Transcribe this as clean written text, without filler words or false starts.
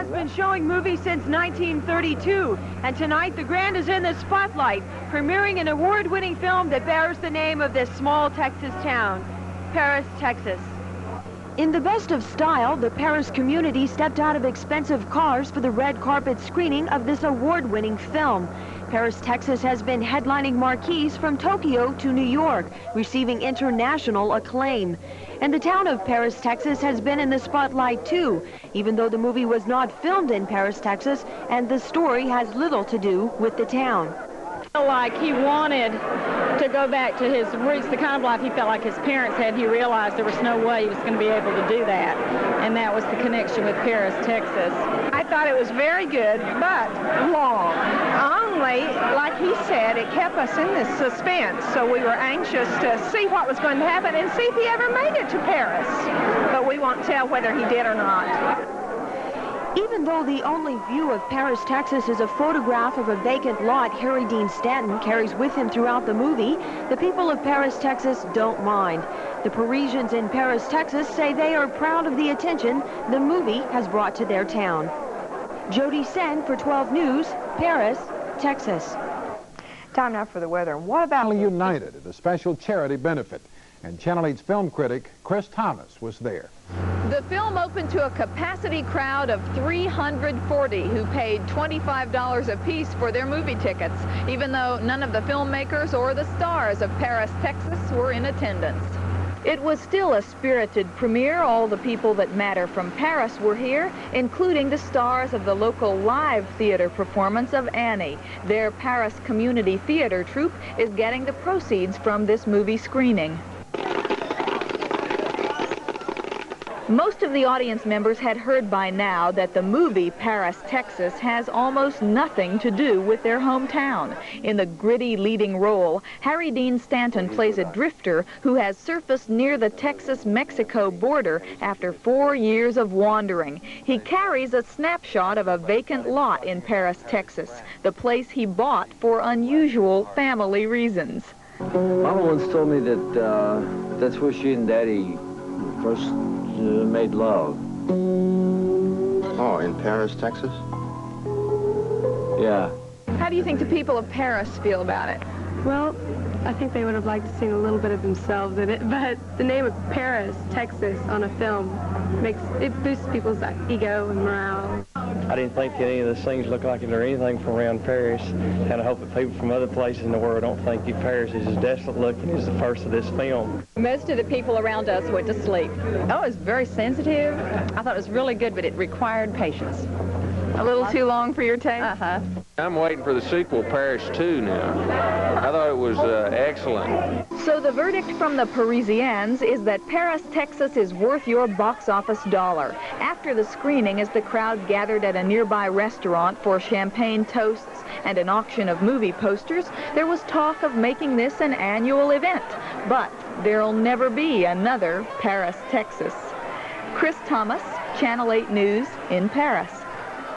has been showing movies since 1932, and tonight the Grand is in the spotlight, premiering an award-winning film that bears the name of this small Texas town, Paris, Texas. In the best of style, the Paris community stepped out of expensive cars for the red carpet screening of this award-winning film. Paris, Texas has been headlining marquees from Tokyo to New York, receiving international acclaim. And the town of Paris, Texas has been in the spotlight too, even though the movie was not filmed in Paris, Texas, and the story has little to do with the town. Like he wanted to go back to his roots, the kind of life he felt like his parents had. He realized there was no way he was going to be able to do that, and that was the connection with Paris, Texas. I thought it was very good, but long. Only, like he said, it kept us in this suspense, so we were anxious to see what was going to happen and see if he ever made it to Paris. But we won't tell whether he did or not. Even though the only view of Paris, Texas is a photograph of a vacant lot Harry Dean Stanton carries with him throughout the movie, the people of Paris, Texas don't mind. The Parisians in Paris, Texas say they are proud of the attention the movie has brought to their town. Jody Sen for 12 News, Paris, Texas. Time now for the weather. What about United at a special charity benefit? And Channel 8's film critic Chris Thomas was there. The film opened to a capacity crowd of 340 who paid $25 apiece for their movie tickets, even though none of the filmmakers or the stars of Paris, Texas were in attendance. It was still a spirited premiere. All the people that matter from Paris were here, including the stars of the local live theater performance of Annie. Their Paris community theater troupe is getting the proceeds from this movie screening. Most of the audience members had heard by now that the movie Paris, Texas has almost nothing to do with their hometown. In the gritty leading role, Harry Dean Stanton plays a drifter who has surfaced near the Texas-Mexico border after 4 years of wandering. He carries a snapshot of a vacant lot in Paris, Texas, the place he bought for unusual family reasons. Mama once told me that that's where she and Daddy first made love. Oh, in Paris, Texas? Yeah. How do you think the people of Paris feel about it? Well, I think they would have liked to see a little bit of themselves in it, but the name of Paris, Texas on a film boosts people's ego and morale. I didn't think any of the scenes looked like it or anything from around Paris, and I hope that people from other places in the world don't think Paris is as desolate looking as the first of this film. Most of the people around us went to sleep. Oh, it was very sensitive. I thought it was really good, but it required patience. A little too long for your taste? Uh-huh. I'm waiting for the sequel, Paris 2, now. I thought it was excellent. So the verdict from the Parisians is that Paris, Texas is worth your box office dollar. After the screening, as the crowd gathered at a nearby restaurant for champagne toasts and an auction of movie posters, there was talk of making this an annual event. But there'll never be another Paris, Texas. Chris Thomas, Channel 8 News in Paris.